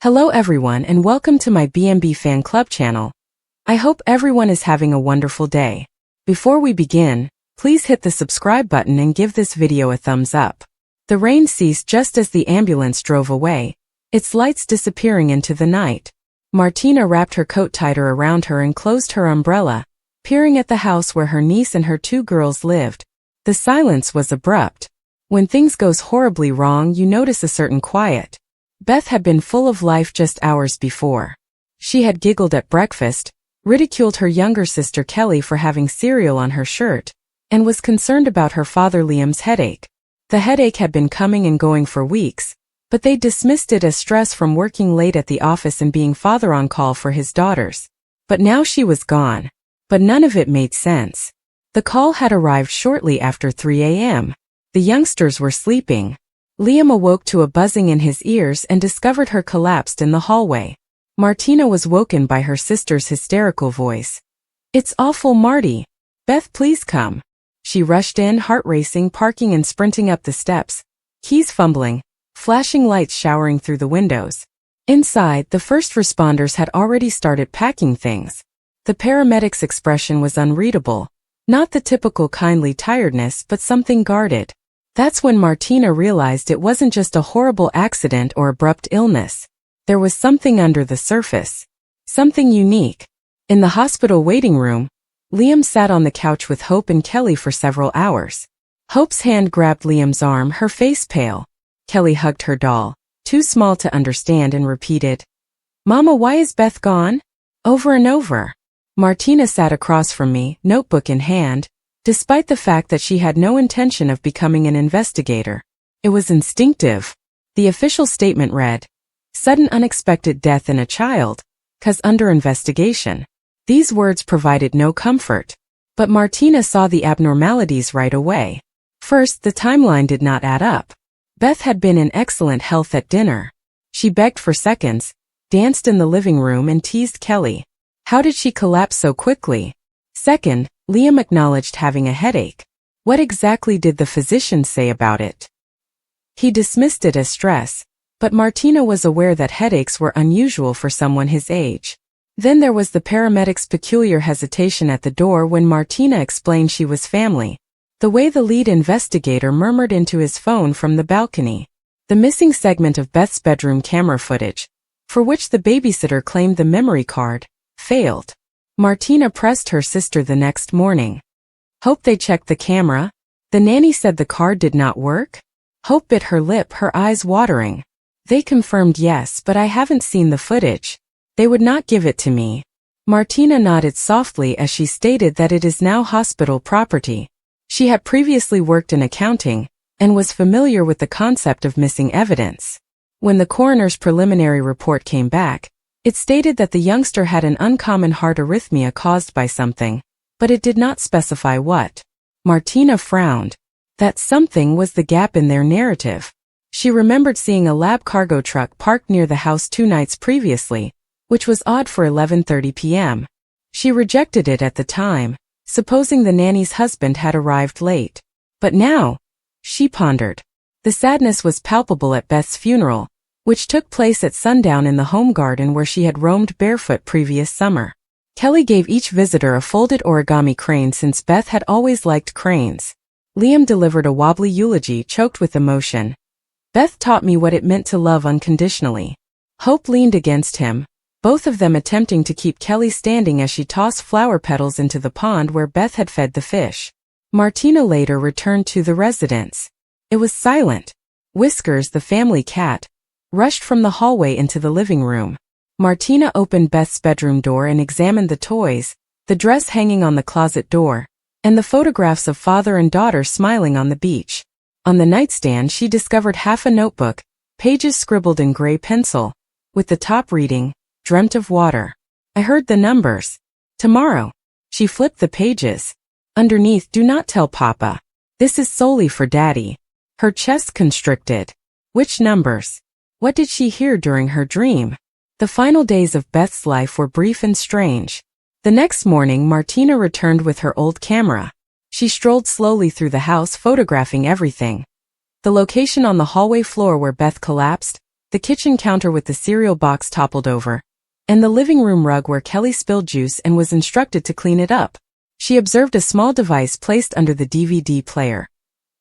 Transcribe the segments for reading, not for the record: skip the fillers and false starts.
Hello everyone and welcome to my B&B Fan Club channel. I hope everyone is having a wonderful day. Before we begin, please hit the subscribe button and give this video a thumbs up. The rain ceased just as the ambulance drove away, its lights disappearing into the night. Martina wrapped her coat tighter around her and closed her umbrella, peering at the house where her niece and her two girls lived. The silence was abrupt. When things goes horribly wrong, you notice a certain quiet. Beth had been full of life just hours before. She had giggled at breakfast, ridiculed her younger sister Kelly for having cereal on her shirt, and was concerned about her father Liam's headache. The headache had been coming and going for weeks, but they dismissed it as stress from working late at the office and being father on call for his daughters. But now she was gone. But none of it made sense. The call had arrived shortly after 3 a.m. The youngsters were sleeping. Liam awoke to a buzzing in his ears and discovered her collapsed in the hallway. Martina was woken by her sister's hysterical voice. "It's awful, Marty. Beth, please come." She rushed in, heart racing, parking and sprinting up the steps, keys fumbling, flashing lights showering through the windows. Inside, the first responders had already started packing things. The paramedic's expression was unreadable, not the typical kindly tiredness but something guarded. That's when Martina realized it wasn't just a horrible accident or abrupt illness. There was something under the surface. Something unique. In the hospital waiting room, Liam sat on the couch with Hope and Kelly for several hours. Hope's hand grabbed Liam's arm, her face pale. Kelly hugged her doll, too small to understand, and repeated, "Mama, why is Beth gone?" over and over. Martina sat across from me, notebook in hand, despite the fact that she had no intention of becoming an investigator. It was instinctive. The official statement read, "Sudden unexpected death in a child, 'cause under investigation." These words provided no comfort. But Martina saw the abnormalities right away. First, the timeline did not add up. Beth had been in excellent health at dinner. She begged for seconds, danced in the living room and teased Kelly. How did she collapse so quickly? Second, Liam acknowledged having a headache. What exactly did the physician say about it? He dismissed it as stress, but Martina was aware that headaches were unusual for someone his age. Then there was the paramedic's peculiar hesitation at the door when Martina explained she was family. The way the lead investigator murmured into his phone from the balcony. The missing segment of Beth's bedroom camera footage, for which the babysitter claimed the memory card, failed. Martina pressed her sister the next morning. "Hope they checked the camera? The nanny said the card did not work?" Hope bit her lip, her eyes watering. "They confirmed yes, but I haven't seen the footage. They would not give it to me." Martina nodded softly as she stated that it is now hospital property. She had previously worked in accounting, and was familiar with the concept of missing evidence. When the coroner's preliminary report came back, it stated that the youngster had an uncommon heart arrhythmia caused by something, but it did not specify what. Martina frowned. That something was the gap in their narrative. She remembered seeing a lab cargo truck parked near the house 2 nights previously, which was odd for 11:30 p.m. She rejected it at the time, supposing the nanny's husband had arrived late. But now, she pondered. The sadness was palpable at Beth's funeral, which took place at sundown in the home garden where she had roamed barefoot previous summer. Kelly gave each visitor a folded origami crane since Beth had always liked cranes. Liam delivered a wobbly eulogy choked with emotion. "Beth taught me what it meant to love unconditionally." Hope leaned against him, both of them attempting to keep Kelly standing as she tossed flower petals into the pond where Beth had fed the fish. Martina later returned to the residence. It was silent. Whiskers, the family cat, rushed from the hallway into the living room. Martina opened Beth's bedroom door and examined the toys, the dress hanging on the closet door, and the photographs of father and daughter smiling on the beach. On the nightstand she discovered half a notebook, pages scribbled in gray pencil, with the top reading, "Dreamt of water. I heard the numbers. Tomorrow." She flipped the pages. Underneath, "Do not tell Papa. This is solely for Daddy." Her chest constricted. Which numbers? What did she hear during her dream? The final days of Beth's life were brief and strange. The next morning Martina returned with her old camera. She strolled slowly through the house photographing everything. The location on the hallway floor where Beth collapsed, The kitchen counter with the cereal box toppled over, and the living room rug where Kelly spilled juice and was instructed to clean it up. She observed a small device placed under the DVD player.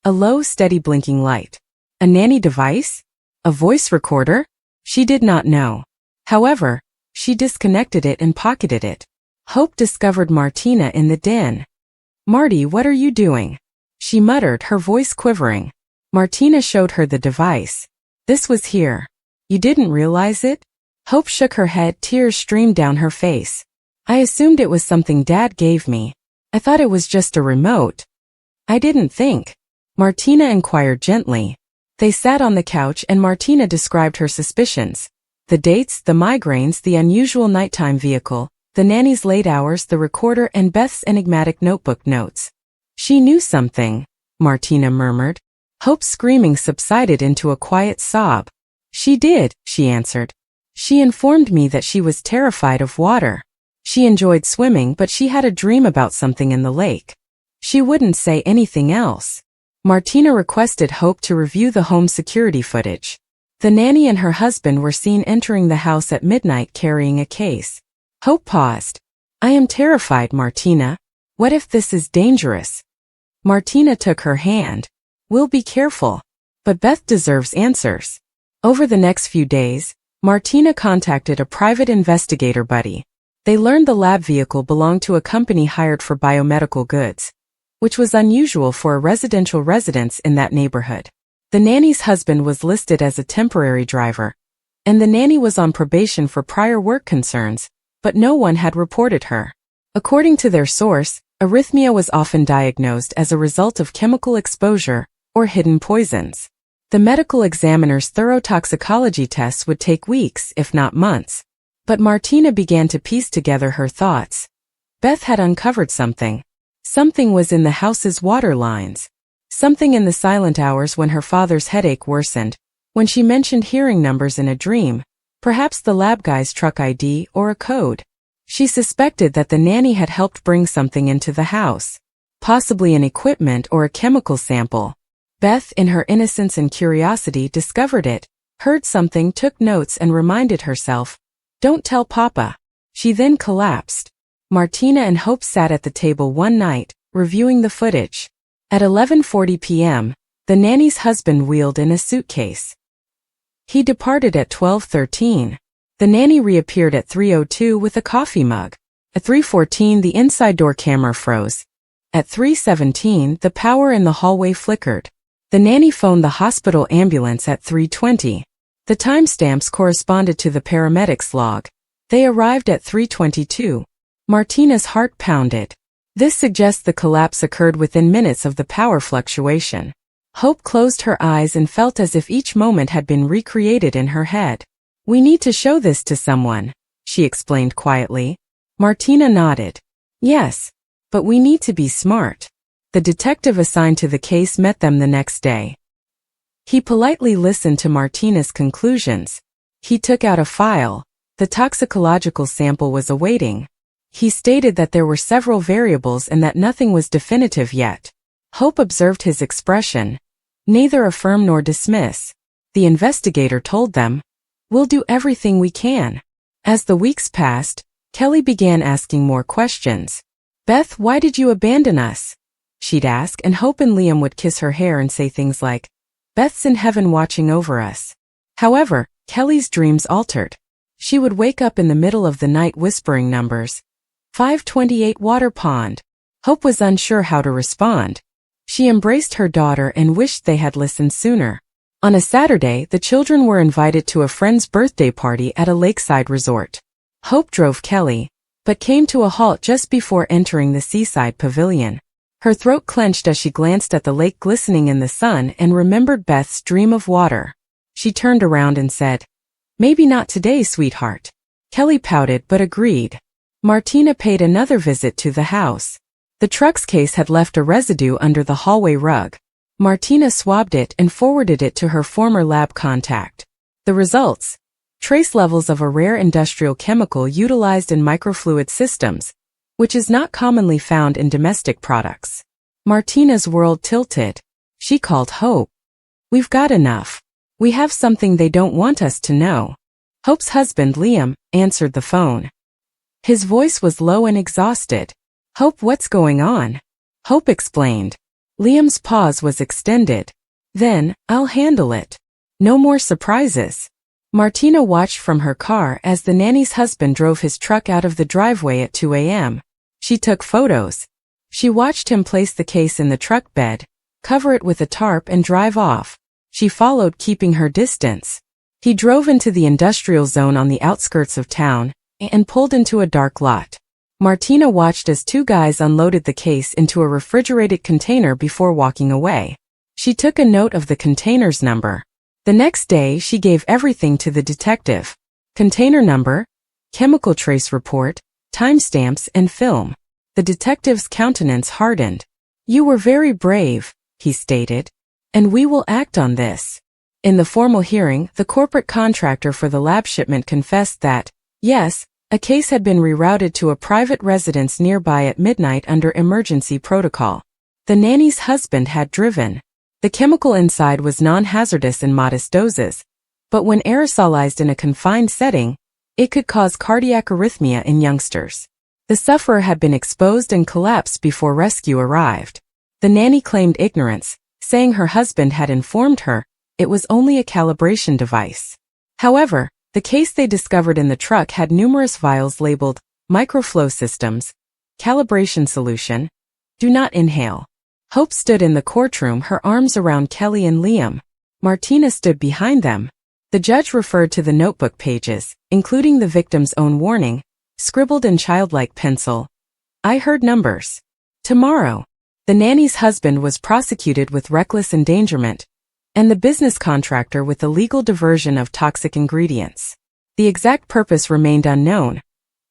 A low, steady blinking light. A nanny device? A voice recorder? She did not know. However, she disconnected it and pocketed it. Hope discovered Martina in the den. "Marty, what are you doing?" she muttered, her voice quivering. Martina showed her the device. "This was here. You didn't realize it?" Hope shook her head, tears streamed down her face. "I assumed it was something Dad gave me. I thought it was just a remote." "I didn't think." Martina inquired gently. They sat on the couch and Martina described her suspicions. The dates, the migraines, the unusual nighttime vehicle, the nanny's late hours, the recorder, and Beth's enigmatic notebook notes. "She knew something," Martina murmured. Hope's screaming subsided into a quiet sob. "She did," she answered. "She informed me that she was terrified of water. She enjoyed swimming, but she had a dream about something in the lake. She wouldn't say anything else." Martina requested Hope to review the home security footage. The nanny and her husband were seen entering the house at midnight carrying a case. Hope paused. "I am terrified, Martina. What if this is dangerous?" Martina took her hand. "We'll be careful. But Beth deserves answers." Over the next few days, Martina contacted a private investigator buddy. They learned the lab vehicle belonged to a company hired for biomedical goods, which was unusual for a residential residence in that neighborhood. The nanny's husband was listed as a temporary driver, and the nanny was on probation for prior work concerns, but no one had reported her. According to their source, arrhythmia was often diagnosed as a result of chemical exposure or hidden poisons. The medical examiner's thorough toxicology tests would take weeks, if not months. But Martina began to piece together her thoughts. Beth had uncovered something. Something was in the house's water lines. Something in the silent hours when her father's headache worsened, when she mentioned hearing numbers in a dream, perhaps the lab guy's truck ID or a code. She suspected that the nanny had helped bring something into the house, possibly an equipment or a chemical sample. Beth, in her innocence and curiosity, discovered it, heard something, took notes, and reminded herself, "Don't tell Papa." She then collapsed. Martina and Hope sat at the table one night, reviewing the footage. At 11:40 p.m., the nanny's husband wheeled in a suitcase. He departed at 12:13. The nanny reappeared at 3:02 with a coffee mug. At 3:14, the inside door camera froze. At 3:17, the power in the hallway flickered. The nanny phoned the hospital ambulance at 3:20. The timestamps corresponded to the paramedics' log. They arrived at 3:22. Martina's heart pounded. This suggests the collapse occurred within minutes of the power fluctuation. Hope closed her eyes and felt as if each moment had been recreated in her head. "We need to show this to someone," she explained quietly. Martina nodded. "Yes, but we need to be smart." The detective assigned to the case met them the next day. He politely listened to Martina's conclusions. He took out a file. The toxicological sample was awaiting. He stated that there were several variables and that nothing was definitive yet. Hope observed his expression. Neither affirm nor dismiss. The investigator told them, "We'll do everything we can." As the weeks passed, Kelly began asking more questions. "Beth, why did you abandon us?" she'd ask, and Hope and Liam would kiss her hair and say things like, "Beth's in heaven watching over us." However, Kelly's dreams altered. She would wake up in the middle of the night whispering numbers. 528 Water Pond. Hope was unsure how to respond. She embraced her daughter and wished they had listened sooner. On a Saturday, the children were invited to a friend's birthday party at a lakeside resort. Hope drove Kelly, but came to a halt just before entering the seaside pavilion. Her throat clenched as she glanced at the lake glistening in the sun and remembered Beth's dream of water. She turned around and said, "Maybe not today, sweetheart." Kelly pouted but agreed. Martina paid another visit to the house. The truck's case had left a residue under the hallway rug. Martina swabbed it and forwarded it to her former lab contact. The results: trace levels of a rare industrial chemical utilized in microfluid systems, which is not commonly found in domestic products. Martina's world tilted. She called Hope. "We've got enough. We have something they don't want us to know. Hope's husband, Liam, answered the phone. His voice was low and exhausted. Hope, what's going on? Hope explained. Liam's pause was extended. Then, I'll handle it. No more surprises. Martina watched from her car as the nanny's husband drove his truck out of the driveway at 2 a.m. She took photos. She watched him place the case in the truck bed, cover it with a tarp and drive off. She followed, keeping her distance. He drove into the industrial zone on the outskirts of town and pulled into a dark lot. Martina watched as two guys unloaded the case into a refrigerated container before walking away. She took a note of the container's number. The next day, she gave everything to the detective. Container number, chemical trace report, timestamps, and film. The detective's countenance hardened. You were very brave, he stated. And we will act on this. In the formal hearing, the corporate contractor for the lab shipment confessed that, yes, a case had been rerouted to a private residence nearby at midnight under emergency protocol. The nanny's husband had driven. The chemical inside was non-hazardous in modest doses, but when aerosolized in a confined setting, it could cause cardiac arrhythmia in youngsters. The sufferer had been exposed and collapsed before rescue arrived. The nanny claimed ignorance, saying her husband had informed her it was only a calibration device. However, the case they discovered in the truck had numerous vials labeled microflow systems, calibration solution, do not inhale. Hope stood in the courtroom, her arms around Kelly and Liam. Martina stood behind them. The judge referred to the notebook pages, including the victim's own warning, scribbled in childlike pencil. I heard numbers. Tomorrow. The nanny's husband was prosecuted with reckless endangerment, and the business contractor with illegal diversion of toxic ingredients. The exact purpose remained unknown.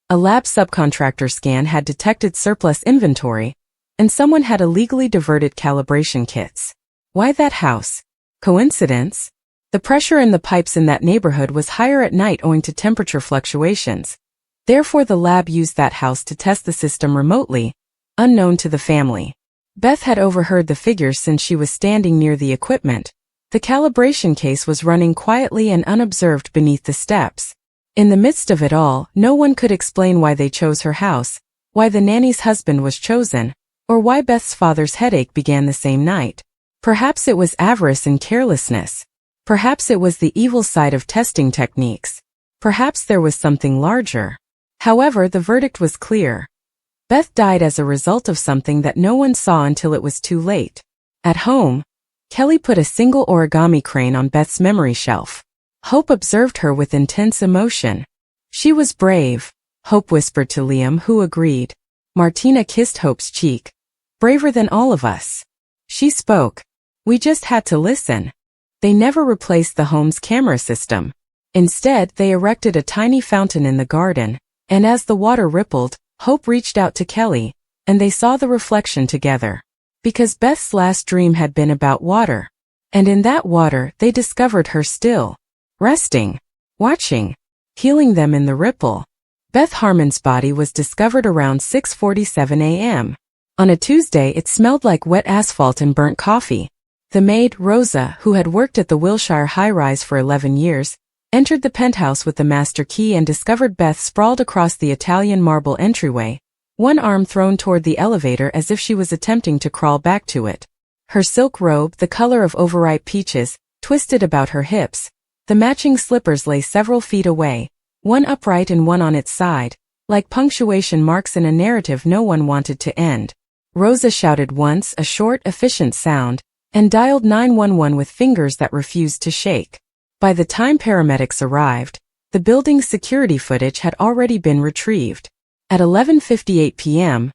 A lab subcontractor scan had detected surplus inventory, and someone had illegally diverted calibration kits. Why that house? Coincidence? The pressure in the pipes in that neighborhood was higher at night owing to temperature fluctuations. Therefore, the lab used that house to test the system remotely, unknown to the family. Beth had overheard the figures since she was standing near the equipment. The calibration case was running quietly and unobserved beneath the steps. In the midst of it all, no one could explain why they chose her house, why the nanny's husband was chosen, or why Beth's father's headache began the same night. Perhaps it was avarice and carelessness. Perhaps it was the evil side of testing techniques. Perhaps there was something larger. However, the verdict was clear. Beth died as a result of something that no one saw until it was too late. At home, Kelly put a single origami crane on Beth's memory shelf. Hope observed her with intense emotion. She was brave, Hope whispered to Liam, who agreed. Martina kissed Hope's cheek. Braver than all of us. She spoke. We just had to listen. They never replaced the home's camera system. Instead, they erected a tiny fountain in the garden, and as the water rippled, Hope reached out to Kelly, and they saw the reflection together. Because Beth's last dream had been about water. And in that water, they discovered her still. Resting. Watching. Healing them in the ripple. Beth Harmon's body was discovered around 6:47 a.m. On a Tuesday, it smelled like wet asphalt and burnt coffee. The maid, Rosa, who had worked at the Wilshire high-rise for 11 years, entered the penthouse with the master key and discovered Beth sprawled across the Italian marble entryway, one arm thrown toward the elevator as if she was attempting to crawl back to it. Her silk robe, the color of overripe peaches, twisted about her hips. The matching slippers lay several feet away, one upright and one on its side, like punctuation marks in a narrative no one wanted to end. Rosa shouted once, a short, efficient sound, and dialed 911 with fingers that refused to shake. By the time paramedics arrived, the building's security footage had already been retrieved. At 11:58 p.m.,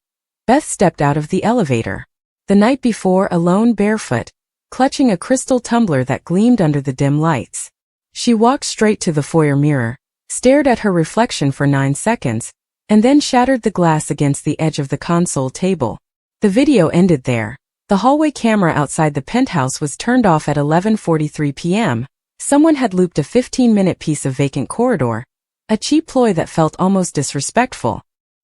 Beth stepped out of the elevator. The night before, alone, barefoot, clutching a crystal tumbler that gleamed under the dim lights. She walked straight to the foyer mirror, stared at her reflection for 9 seconds, and then shattered the glass against the edge of the console table. The video ended there. The hallway camera outside the penthouse was turned off at 11:43 p.m. Someone had looped a 15-minute piece of vacant corridor, a cheap ploy that felt almost disrespectful.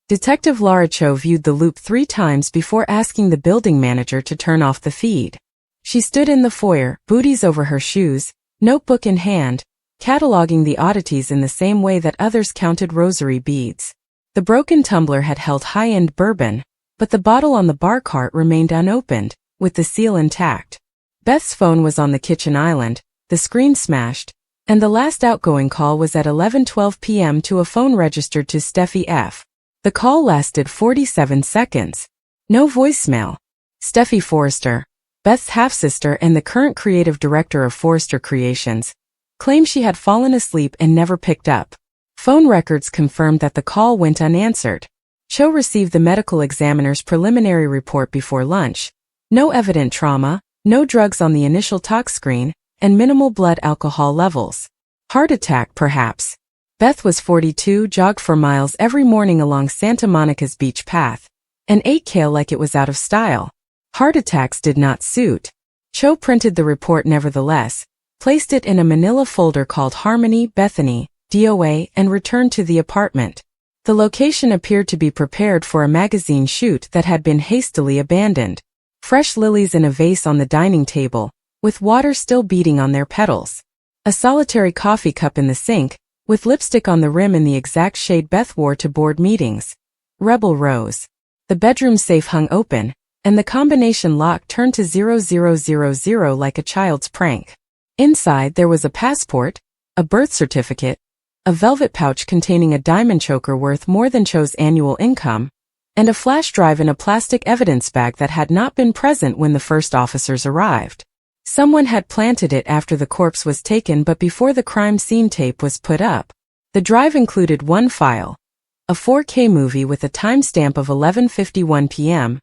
Detective Laura Cho viewed the loop 3 times before asking the building manager to turn off the feed. She stood in the foyer, booties over her shoes, notebook in hand, cataloging the oddities in the same way that others counted rosary beads. The broken tumbler had held high-end bourbon, but the bottle on the bar cart remained unopened, with the seal intact. Beth's phone was on the kitchen island, the screen smashed, and the last outgoing call was at 11:12 p.m. to a phone registered to Steffi F. The call lasted 47 seconds. No voicemail. Steffi Forrester, Beth's half-sister and the current creative director of Forrester Creations, claimed she had fallen asleep and never picked up. Phone records confirmed that the call went unanswered. Cho received the medical examiner's preliminary report before lunch. No evident trauma, no drugs on the initial talk screen, and minimal blood alcohol levels. Heart attack, perhaps. Beth was 42, jogged for miles every morning along Santa Monica's beach path, and ate kale like it was out of style. Heart attacks did not suit. Cho printed the report nevertheless, placed it in a manila folder called Harmony, Bethany, DOA, and returned to the apartment. The location appeared to be prepared for a magazine shoot that had been hastily abandoned. Fresh lilies in a vase on the dining table, with water still beating on their petals. A solitary coffee cup in the sink, with lipstick on the rim in the exact shade Beth wore to board meetings. Rebel rose. The bedroom safe hung open, and the combination lock turned to 0000 like a child's prank. Inside there was a passport, a birth certificate, a velvet pouch containing a diamond choker worth more than Cho's annual income, and a flash drive in a plastic evidence bag that had not been present when the first officers arrived. Someone had planted it after the corpse was taken but before the crime scene tape was put up. The drive included one file, a 4K movie with a timestamp of 11:51 p.m.,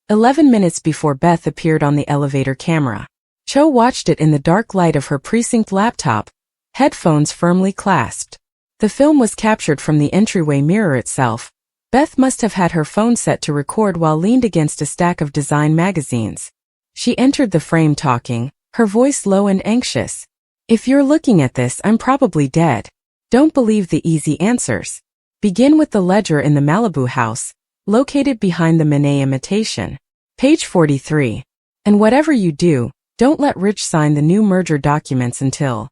11 minutes before Beth appeared on the elevator camera. Cho watched it in the dark light of her precinct laptop, headphones firmly clasped. The film was captured from the entryway mirror itself. Beth must have had her phone set to record while leaned against a stack of design magazines. She entered the frame talking, her voice low and anxious. If you're looking at this, I'm probably dead. Don't believe the easy answers. Begin with the ledger in the Malibu house, located behind the Monet imitation. Page 43. And whatever you do, don't let Rich sign the new merger documents until...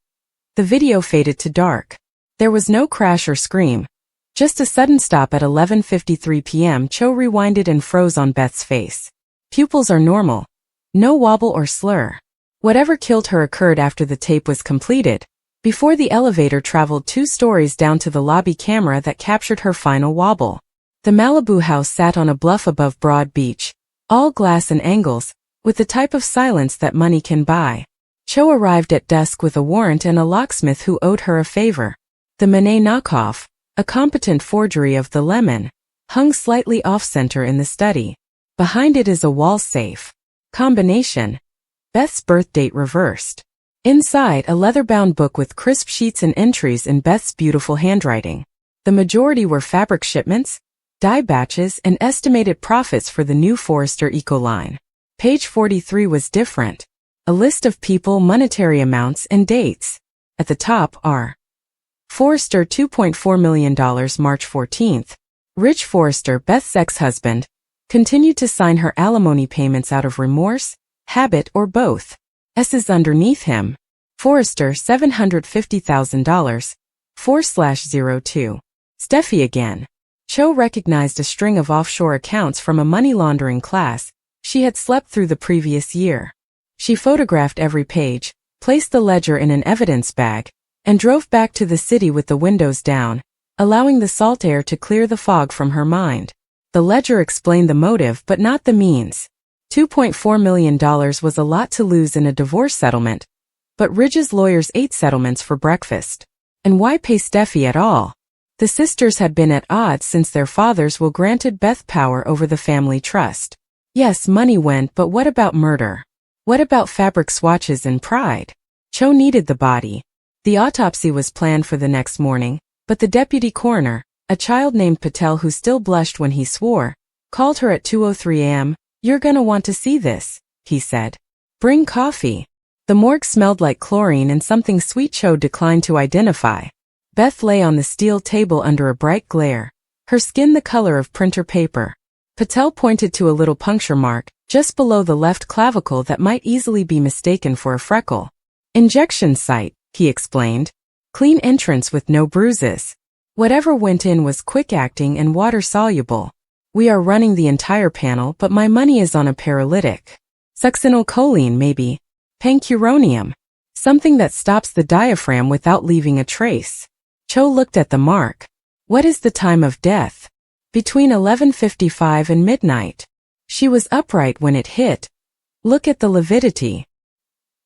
The video faded to dark. There was no crash or scream. Just a sudden stop at 11:53 p.m. Cho rewinded and froze on Beth's face. Pupils are normal. No wobble or slur. Whatever killed her occurred after the tape was completed, before the elevator traveled 2 stories down to the lobby camera that captured her final wobble. The Malibu house sat on a bluff above Broad Beach, all glass and angles, with the type of silence that money can buy. Cho arrived at dusk with a warrant and a locksmith who owed her a favor. The Monet knockoff, a competent forgery of the lemon, hung slightly off-center in the study. Behind it is a wall safe. Combination. Beth's birth date reversed. Inside, a leather-bound book with crisp sheets and entries in Beth's beautiful handwriting. The majority were fabric shipments, dye batches, and estimated profits for the new Forrester Eco line. Page 43 was different. A list of people, monetary amounts, and dates. At the top are Forrester $2.4 million March 14th. Rich Forrester, Beth's ex-husband, continued to sign her alimony payments out of remorse, habit, or both. S is underneath him. Forrester $750,000, 4/02. Steffi again. Cho recognized a string of offshore accounts from a money laundering class she had slept through the previous year. She photographed every page, placed the ledger in an evidence bag, and drove back to the city with the windows down, allowing the salt air to clear the fog from her mind. The ledger explained the motive but not the means. $2.4 million was a lot to lose in a divorce settlement, but Ridge's lawyers ate settlements for breakfast. And why pay Steffi at all? The sisters had been at odds since their fathers will granted Beth power over the family trust. Yes, money went, but what about murder? What about fabric swatches and pride? Cho needed the body. The autopsy was planned for the next morning, but the deputy coroner, a child named Patel who still blushed when he swore, called her at 2:03 a.m. "You're gonna want to see this," he said. "Bring coffee." The morgue smelled like chlorine and something sweet Cho declined to identify. Beth lay on the steel table under a bright glare, her skin the color of printer paper. Patel pointed to a little puncture mark, just below the left clavicle that might easily be mistaken for a freckle. Injection site, he explained. Clean entrance with no bruises. Whatever went in was quick-acting and water-soluble. We are running the entire panel, but my money is on a paralytic. Succinylcholine, maybe. Pancuronium. Something that stops the diaphragm without leaving a trace. Cho looked at the mark. What is the time of death? Between 11:55 and midnight. She was upright when it hit. Look at the lividity.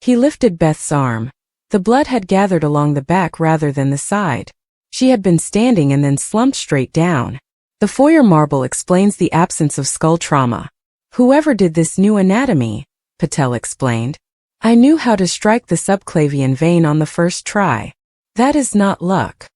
He lifted Beth's arm. The blood had gathered along the back rather than the side. She had been standing and then slumped straight down. The Foyer marble explains the absence of skull trauma. Whoever did this knew anatomy, Patel explained. I knew how to strike the subclavian vein on the first try. That is not luck.